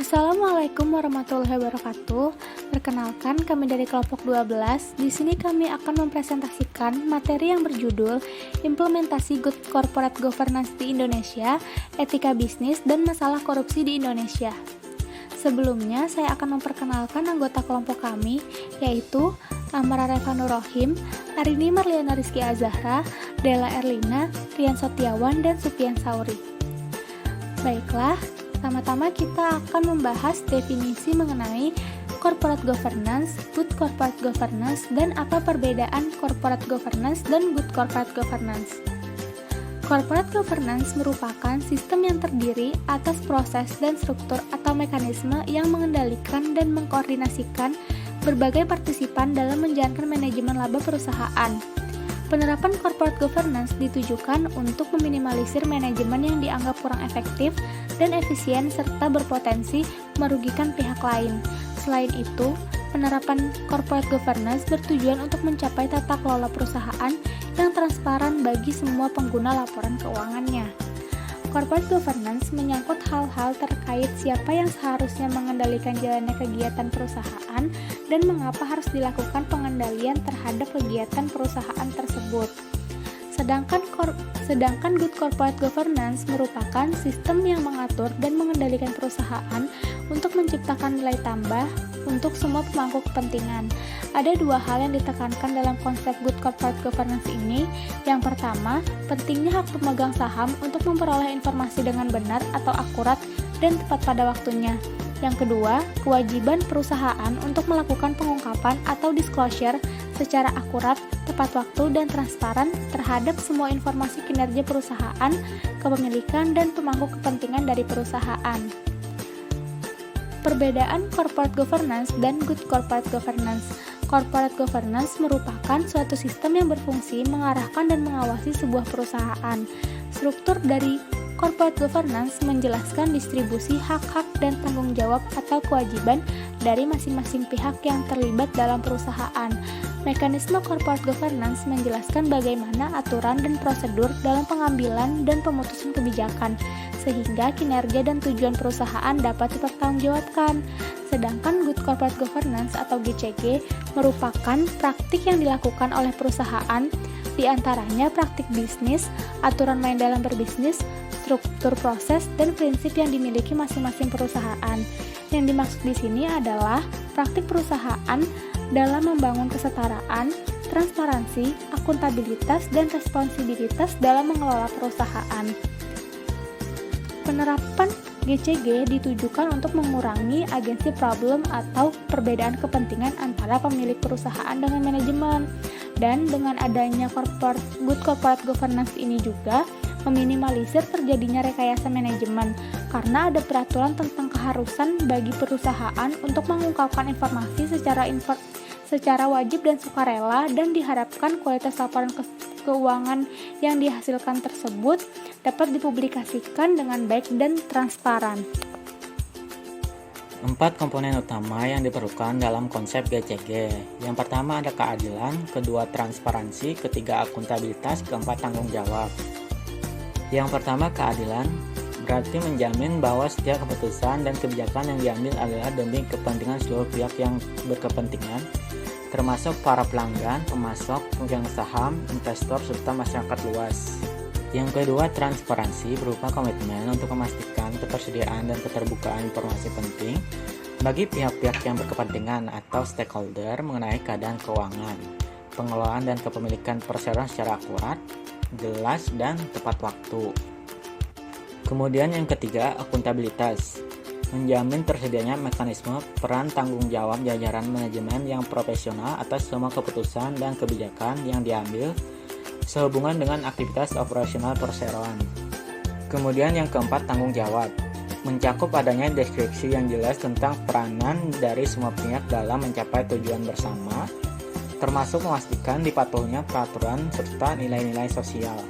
Assalamualaikum warahmatullahi wabarakatuh. Perkenalkan, kami dari kelompok 12. Di sini kami akan mempresentasikan materi yang berjudul Implementasi Good Corporate Governance di Indonesia, Etika Bisnis dan Masalah Korupsi di Indonesia. Sebelumnya, saya akan memperkenalkan anggota kelompok kami, yaitu Amara Revanu Rohim, Arini Marliana Rizky Azahra, Della Erlina, Rian Sotiawan, dan Supian Sauri. Baiklah, pertama-tama kita akan membahas definisi mengenai corporate governance, good corporate governance, dan apa perbedaan corporate governance dan good corporate governance. Corporate governance merupakan sistem yang terdiri atas proses dan struktur atau mekanisme yang mengendalikan dan mengkoordinasikan berbagai partisipan dalam menjalankan manajemen laba perusahaan. Penerapan corporate governance ditujukan untuk meminimalisir manajemen yang dianggap kurang efektif dan efisien serta berpotensi merugikan pihak lain. Selain itu, penerapan corporate governance bertujuan untuk mencapai tata kelola perusahaan yang transparan bagi semua pengguna laporan keuangannya. Corporate governance menyangkut hal-hal terkait siapa yang seharusnya mengendalikan jalannya kegiatan perusahaan dan mengapa harus dilakukan pengendalian terhadap kegiatan perusahaan tersebut. Sedangkan good corporate governance merupakan sistem yang mengatur dan mengendalikan perusahaan untuk menciptakan nilai tambah untuk semua pemangku kepentingan. Ada dua hal yang ditekankan dalam konsep good corporate governance ini. Yang pertama, pentingnya hak pemegang saham untuk memperoleh informasi dengan benar atau akurat dan tepat pada waktunya. Yang kedua, kewajiban perusahaan untuk melakukan pengungkapan atau disclosure secara akurat, tepat waktu, dan transparan terhadap semua informasi kinerja perusahaan, kepemilikan, dan pemangku kepentingan dari perusahaan. Perbedaan corporate governance dan good corporate governance. Corporate governance merupakan suatu sistem yang berfungsi mengarahkan dan mengawasi sebuah perusahaan. Struktur dari corporate governance menjelaskan distribusi hak-hak dan tanggung jawab atau kewajiban dari masing-masing pihak yang terlibat dalam perusahaan. Mekanisme corporate governance menjelaskan bagaimana aturan dan prosedur dalam pengambilan dan pemutusan kebijakan, sehingga kinerja dan tujuan perusahaan dapat dipertanggungjawabkan. Sedangkan good corporate governance atau GCG merupakan praktik yang dilakukan oleh perusahaan, di antaranya praktik bisnis, aturan main dalam berbisnis, struktur proses, dan prinsip yang dimiliki masing-masing perusahaan. Yang dimaksud di sini adalah praktik perusahaan dalam membangun kesetaraan, transparansi, akuntabilitas, dan responsibilitas dalam mengelola perusahaan. Penerapan GCG ditujukan untuk mengurangi agensi problem atau perbedaan kepentingan antara pemilik perusahaan dengan manajemen. Dan dengan adanya good corporate governance ini juga meminimalisir terjadinya rekayasa manajemen, karena ada peraturan tentang keharusan bagi perusahaan untuk mengungkapkan informasi secara wajib dan sukarela, dan diharapkan kualitas laporan keuangan yang dihasilkan tersebut dapat dipublikasikan dengan baik dan transparan. 4 komponen utama yang diperlukan dalam konsep GCG. Yang pertama ada keadilan, kedua transparansi, ketiga akuntabilitas, keempat tanggung jawab. Yang pertama keadilan, berarti menjamin bahwa setiap keputusan dan kebijakan yang diambil adalah demi kepentingan seluruh pihak yang berkepentingan, termasuk para pelanggan, pemasok, pemegang saham, investor, serta masyarakat luas. Yang kedua, transparansi berupa komitmen untuk memastikan ketersediaan dan keterbukaan informasi penting bagi pihak-pihak yang berkepentingan atau stakeholder mengenai keadaan keuangan, pengelolaan dan kepemilikan perseroan secara akurat, jelas, dan tepat waktu. Kemudian yang ketiga, akuntabilitas, menjamin tersedianya mekanisme peran tanggung jawab jajaran manajemen yang profesional atas semua keputusan dan kebijakan yang diambil sehubungan dengan aktivitas operasional perseroan. Kemudian yang keempat, tanggung jawab, mencakup adanya deskripsi yang jelas tentang peranan dari semua pihak dalam mencapai tujuan bersama, termasuk memastikan dipatuhinya peraturan serta nilai-nilai sosial.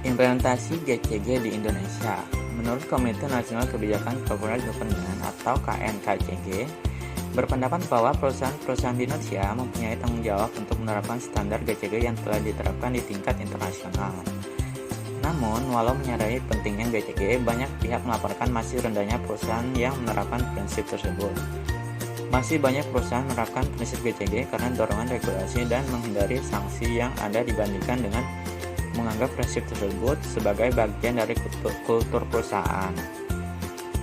Implementasi GCG di Indonesia. Menurut Komite Nasional Kebijakan Corporate Governance atau KNKCG, berpendapat bahwa perusahaan-perusahaan di Indonesia mempunyai tanggung jawab untuk menerapkan standar GCG yang telah diterapkan di tingkat internasional. Namun, walau menyadari pentingnya GCG, banyak pihak melaporkan masih rendahnya perusahaan yang menerapkan prinsip tersebut. Masih banyak perusahaan menerapkan prinsip GCG karena dorongan regulasi dan menghindari sanksi yang ada dibandingkan dengan menganggap prinsip tersebut sebagai bagian dari kultur perusahaan.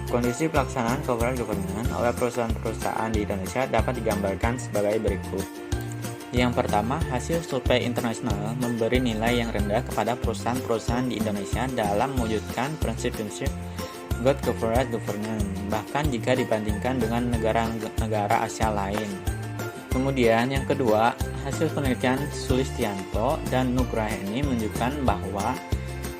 Kondisi pelaksanaan corporate governance oleh perusahaan-perusahaan di Indonesia dapat digambarkan sebagai berikut. Yang pertama, hasil survei internasional memberi nilai yang rendah kepada perusahaan-perusahaan di Indonesia dalam mewujudkan prinsip-prinsip good corporate governance, bahkan jika dibandingkan dengan negara-negara Asia lain. Kemudian yang kedua, hasil penelitian Sulistianto dan Nugraheni menunjukkan bahwa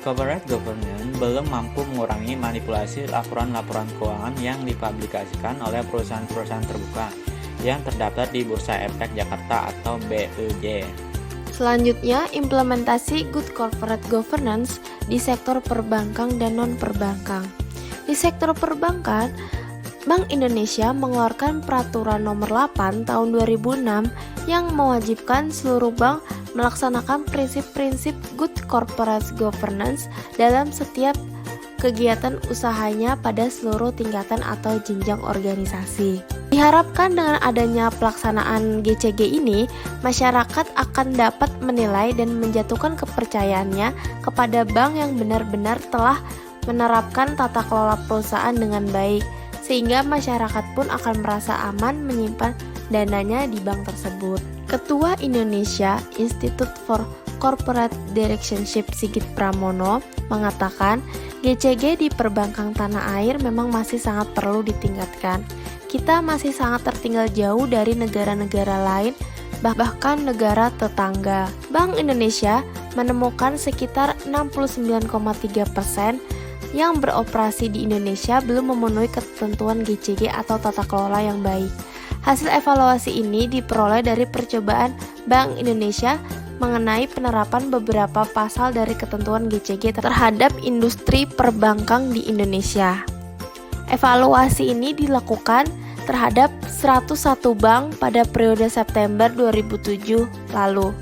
corporate governance belum mampu mengurangi manipulasi laporan-laporan keuangan yang dipublikasikan oleh perusahaan-perusahaan terbuka yang terdaftar di Bursa Efek Jakarta atau BEJ. Selanjutnya, implementasi good corporate governance di sektor perbankan dan non-perbankan. Di sektor perbankan, Bank Indonesia mengeluarkan Peraturan Nomor 8 Tahun 2006 yang mewajibkan seluruh bank melaksanakan prinsip-prinsip good corporate governance dalam setiap kegiatan usahanya pada seluruh tingkatan atau jenjang organisasi. Diharapkan dengan adanya pelaksanaan GCG ini, masyarakat akan dapat menilai dan menjatuhkan kepercayaannya kepada bank yang benar-benar telah menerapkan tata kelola perusahaan dengan baik, sehingga masyarakat pun akan merasa aman menyimpan dananya di bank tersebut. Ketua Indonesia Institute for Corporate Directionship Sigit Pramono mengatakan, GCG di perbankan tanah air memang masih sangat perlu ditingkatkan. Kita masih sangat tertinggal jauh dari negara-negara lain, bahkan negara tetangga. Bank Indonesia menemukan sekitar 69,3% yang beroperasi di Indonesia belum memenuhi ketentuan GCG atau tata kelola yang baik. Hasil evaluasi ini diperoleh dari percobaan Bank Indonesia mengenai penerapan beberapa pasal dari ketentuan GCG terhadap industri perbankan di Indonesia. Evaluasi ini dilakukan terhadap 101 bank pada periode September 2007 lalu.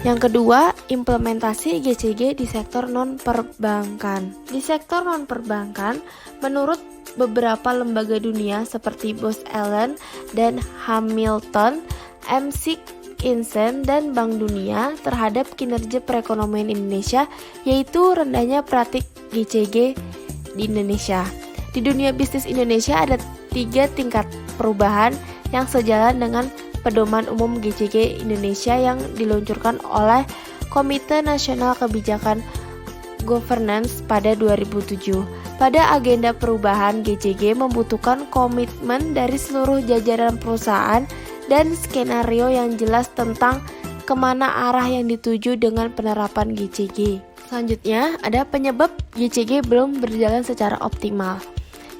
Yang kedua, implementasi GCG di sektor non-perbankan. Di sektor non-perbankan, menurut beberapa lembaga dunia seperti Booz Allen dan Hamilton, McKinsey dan Bank Dunia terhadap kinerja perekonomian Indonesia, yaitu rendahnya praktik GCG di Indonesia. Di dunia bisnis Indonesia ada 3 tingkat perubahan yang sejalan dengan pedoman umum GCG Indonesia yang diluncurkan oleh Komite Nasional Kebijakan Governance pada 2007. Pada agenda perubahan, GCG membutuhkan komitmen dari seluruh jajaran perusahaan dan skenario yang jelas tentang kemana arah yang dituju dengan penerapan GCG. Selanjutnya, ada penyebab GCG belum berjalan secara optimal.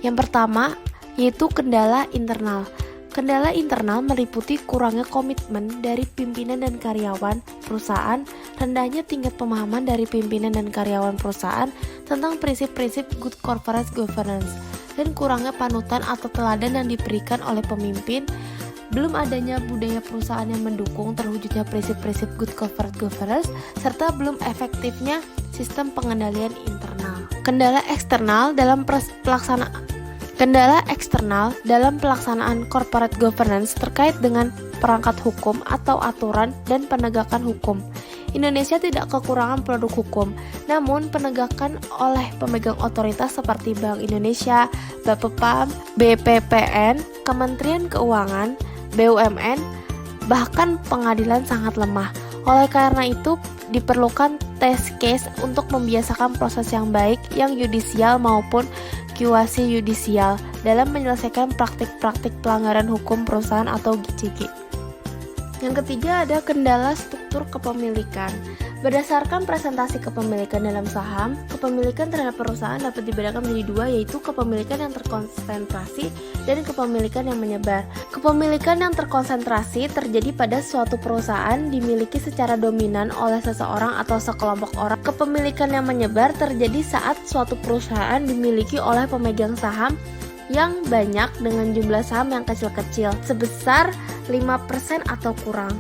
Yang pertama, yaitu kendala internal. Kendala internal meliputi kurangnya komitmen dari pimpinan dan karyawan perusahaan, rendahnya tingkat pemahaman dari pimpinan dan karyawan perusahaan tentang prinsip-prinsip good corporate governance, dan kurangnya panutan atau teladan yang diberikan oleh pemimpin. Belum adanya budaya perusahaan yang mendukung terwujudnya prinsip-prinsip good corporate governance, serta belum efektifnya sistem pengendalian internal. Kendala eksternal dalam pelaksanaan corporate governance terkait dengan perangkat hukum atau aturan dan penegakan hukum. Indonesia tidak kekurangan produk hukum, namun penegakan oleh pemegang otoritas seperti Bank Indonesia, Bapepam, BPPN, Kementerian Keuangan, BUMN, bahkan pengadilan sangat lemah. Oleh karena itu, diperlukan test case untuk membiasakan proses yang baik, yang yudisial maupun quasi yudisial dalam menyelesaikan praktik-praktik pelanggaran hukum perusahaan atau GCG. Yang ketiga, ada kendala struktur kepemilikan. Berdasarkan presentasi kepemilikan dalam saham, kepemilikan terhadap perusahaan dapat dibedakan menjadi 2, yaitu kepemilikan yang terkonsentrasi dan kepemilikan yang menyebar. Kepemilikan yang terkonsentrasi terjadi pada suatu perusahaan dimiliki secara dominan oleh seseorang atau sekelompok orang. Kepemilikan yang menyebar terjadi saat suatu perusahaan dimiliki oleh pemegang saham yang banyak dengan jumlah saham yang kecil-kecil, sebesar 5% atau kurang.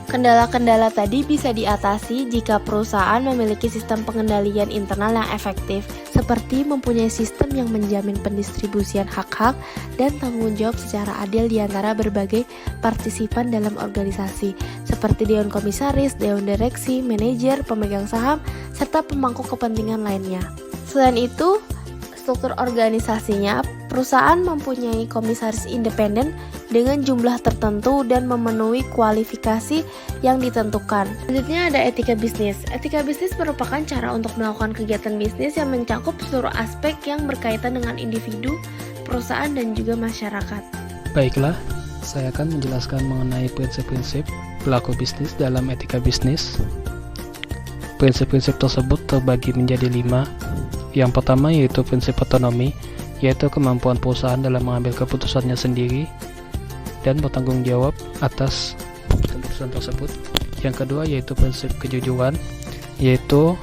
Kendala-kendala tadi bisa diatasi jika perusahaan memiliki sistem pengendalian internal yang efektif, seperti mempunyai sistem yang menjamin pendistribusian hak-hak dan tanggung jawab secara adil di antara berbagai partisipan dalam organisasi, seperti dewan komisaris, dewan direksi, manajer, pemegang saham, serta pemangku kepentingan lainnya. Selain itu, struktur organisasinya, perusahaan mempunyai komisaris independen dengan jumlah tertentu dan memenuhi kualifikasi yang ditentukan. Selanjutnya ada etika bisnis. Etika bisnis merupakan cara untuk melakukan kegiatan bisnis yang mencakup seluruh aspek yang berkaitan dengan individu, perusahaan, dan juga masyarakat. Baiklah, saya akan menjelaskan mengenai prinsip-prinsip pelaku bisnis dalam etika bisnis. Prinsip-prinsip tersebut terbagi menjadi 5. Yang pertama yaitu prinsip otonomi, yaitu kemampuan perusahaan dalam mengambil keputusannya sendiri dan bertanggung jawab atas keputusan tersebut. Yang kedua yaitu prinsip kejujuran, yaitu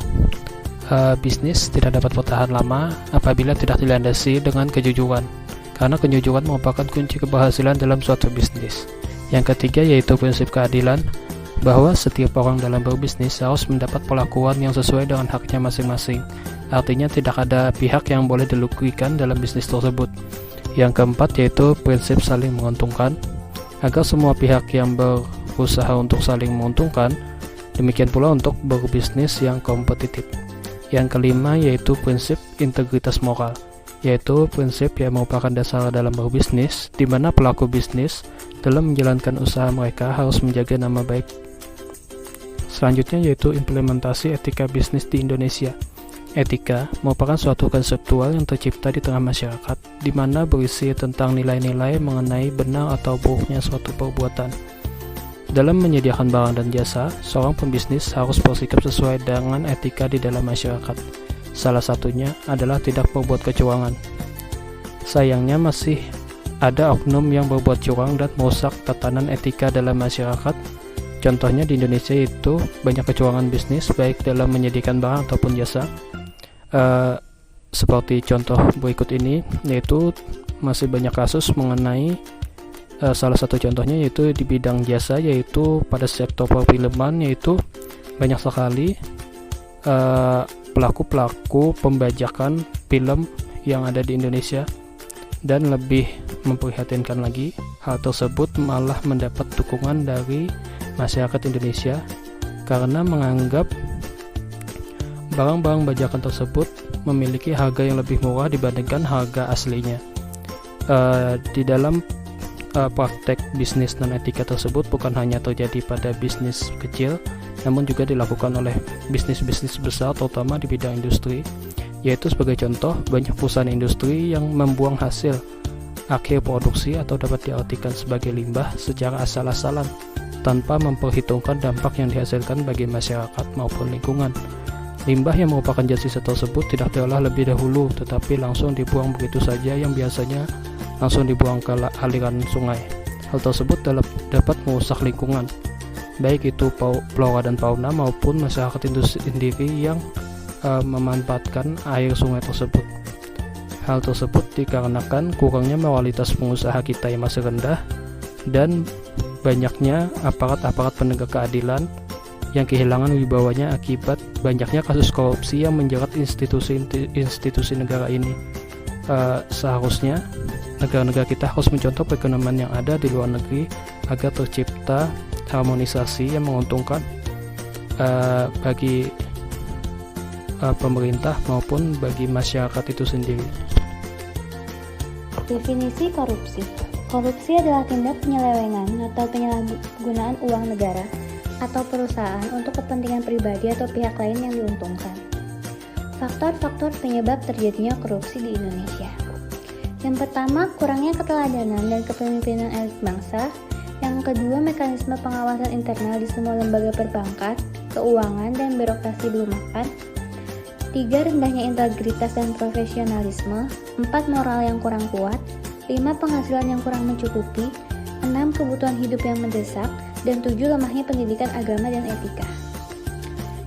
bisnis tidak dapat bertahan lama apabila tidak dilandasi dengan kejujuran, karena kejujuran merupakan kunci keberhasilan dalam suatu bisnis. Yang ketiga yaitu prinsip keadilan, bahwa setiap orang dalam berbisnis harus mendapat perlakuan yang sesuai dengan haknya masing-masing. Artinya tidak ada pihak yang boleh dirugikan dalam bisnis tersebut. Yang keempat yaitu prinsip saling menguntungkan, agar semua pihak yang berusaha untuk saling menguntungkan, demikian pula untuk berbisnis yang kompetitif. Yang kelima yaitu prinsip integritas moral, yaitu prinsip yang merupakan dasar dalam berbisnis, di mana pelaku bisnis dalam menjalankan usaha mereka harus menjaga nama baik. Selanjutnya yaitu implementasi etika bisnis di Indonesia. Etika merupakan suatu konseptual yang tercipta di tengah masyarakat, di mana berisi tentang nilai-nilai mengenai benar atau buruknya suatu perbuatan. Dalam menyediakan barang dan jasa, seorang pembisnis harus bersikap sesuai dengan etika di dalam masyarakat. Salah satunya adalah tidak berbuat kecurangan. Sayangnya masih ada oknum yang berbuat curang dan merusak tatanan etika dalam masyarakat. Contohnya di Indonesia itu banyak kecurangan bisnis baik dalam menyediakan barang ataupun jasa. Seperti contoh berikut ini, yaitu masih banyak kasus mengenai salah satu contohnya yaitu di bidang jasa, yaitu pada sektor perfilman, yaitu banyak sekali pelaku-pelaku pembajakan film yang ada di Indonesia. Dan lebih memprihatinkan lagi, hal tersebut malah mendapat dukungan dari masyarakat Indonesia karena menganggap barang-barang bajakan tersebut memiliki harga yang lebih murah dibandingkan harga aslinya. Di dalam praktek bisnis non etika tersebut bukan hanya terjadi pada bisnis kecil, namun juga dilakukan oleh bisnis-bisnis besar, terutama di bidang industri. Yaitu sebagai contoh, banyak perusahaan industri yang membuang hasil akhir produksi atau dapat diartikan sebagai limbah secara asal-asalan tanpa memperhitungkan dampak yang dihasilkan bagi masyarakat maupun lingkungan. Limbah yang merupakan zat sisa tersebut tidak diolah lebih dahulu, tetapi langsung dibuang begitu saja, yang biasanya langsung dibuang ke aliran sungai. Hal tersebut dapat merusak lingkungan, baik itu flora dan fauna maupun masyarakat itu sendiri yang memanfaatkan air sungai tersebut. Hal tersebut dikarenakan kurangnya moralitas pengusaha kita yang masih rendah dan banyaknya aparat-aparat penegak keadilan yang kehilangan wibawanya akibat banyaknya kasus korupsi yang menjerat institusi negara ini. Seharusnya negara-negara kita harus mencontoh perekonomian yang ada di luar negeri agar tercipta harmonisasi yang menguntungkan bagi pemerintah maupun bagi masyarakat itu sendiri. Definisi korupsi. Korupsi adalah tindak penyelewengan atau penyalahgunaan uang negara atau perusahaan untuk kepentingan pribadi atau pihak lain yang diuntungkan. Faktor-faktor penyebab terjadinya korupsi di Indonesia. Yang pertama, kurangnya keteladanan dan kepemimpinan elit bangsa. Yang kedua, mekanisme pengawasan internal di semua lembaga perbankan, keuangan, dan birokrasi belum mapan. 3. Rendahnya integritas dan profesionalisme. 4. Moral yang kurang kuat. 5. Penghasilan yang kurang mencukupi. 6. Kebutuhan hidup yang mendesak. Dan 7. Lemahnya pendidikan agama dan etika.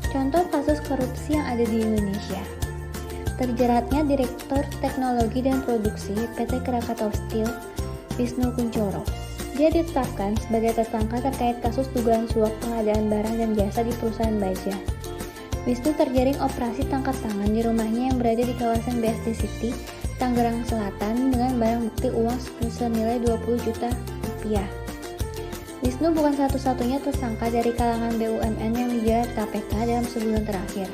Contoh kasus korupsi yang ada di Indonesia. Terjeratnya Direktur Teknologi dan Produksi PT Krakatau Steel, Wisnu Kunchoro. Dia ditetapkan sebagai tersangka terkait kasus dugaan suap pengadaan barang dan jasa di perusahaan baja. Wisnu terjaring operasi tangkap tangan di rumahnya yang berada di kawasan BSD City, Tangerang Selatan dengan barang bukti uang senilai 20 juta rupiah. Wisnu bukan satu-satunya tersangka dari kalangan BUMN yang dijerat KPK dalam sebulan terakhir.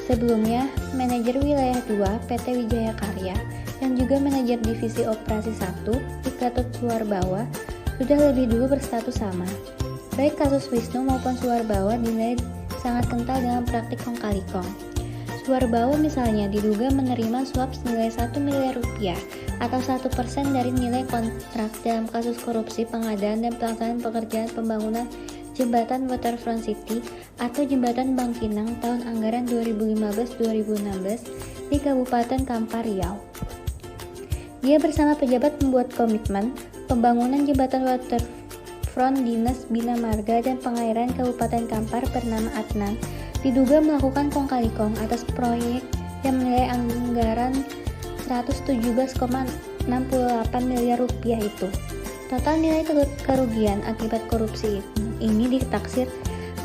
Sebelumnya, manajer wilayah 2 PT Wijaya Karya dan juga manajer divisi operasi 1 di Gatot Suwarbawa sudah lebih dulu berstatus sama. Baik kasus Wisnu maupun Suwarbawa dinilai sangat kental dengan praktik kong kali kong. Suwarbawa misalnya diduga menerima suap senilai 1 miliar rupiah atau 1% dari nilai kontrak dalam kasus korupsi pengadaan dan pelaksanaan pekerjaan pembangunan Jembatan Waterfront City atau Jembatan Bangkinang tahun anggaran 2015-2016 di Kabupaten Kampar Riau. Dia bersama pejabat membuat komitmen pembangunan Jembatan Waterfront Dinas Bina Marga dan Pengairan Kabupaten Kampar bernama Adnan diduga melakukan kong kali kong atas proyek yang menilai anggaran 117,68 miliar rupiah itu. Total nilai kerugian akibat korupsi ini ditaksir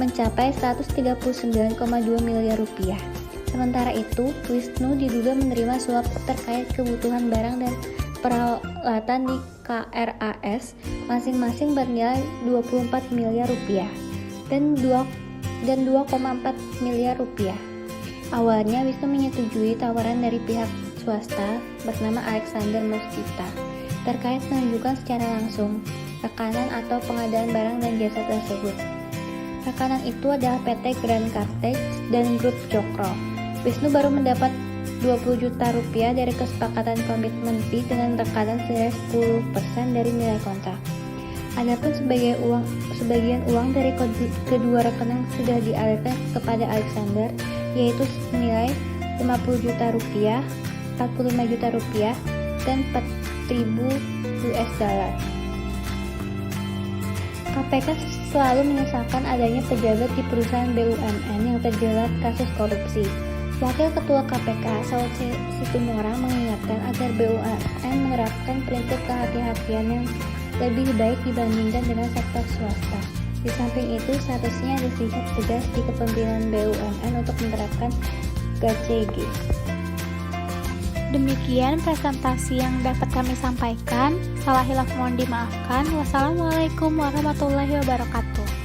mencapai 139,2 miliar rupiah. Sementara itu, Wisnu diduga menerima suap terkait kebutuhan barang dan peralatan di KRAS masing-masing bernilai 24 miliar rupiah dan 2,4 miliar rupiah. Awalnya Wisnu menyetujui tawaran dari pihak swasta bernama Alexander Muskita terkait menunjukkan secara langsung rekanan atau pengadaan barang dan jasa tersebut. Rekanan itu adalah PT Grand Cartage dan Grup Cokro. Wisnu baru mendapat 20 juta rupiah dari kesepakatan komitmen fee dengan rekanan senilai 10% dari nilai kontrak. Adapun sebagian uang dari kedua rekening sudah dialirkan kepada Alexander, yaitu senilai 50 juta rupiah, 45 juta rupiah, dan 4.000 US dollar. KPK selalu menyesalkan adanya pejabat di perusahaan BUMN yang terjerat kasus korupsi. Wakil Ketua KPK, Saud Situmorang, mengingatkan agar BUMN menerapkan prinsip kehati-hatian yang lebih baik dibandingkan dengan sektor swasta. Di samping itu, seharusnya ada sikap tegas di kepemimpinan BUMN untuk menerapkan GCG. Demikian presentasi yang dapat kami sampaikan. Salah hilaf mohon dimaafkan. Wassalamualaikum warahmatullahi wabarakatuh.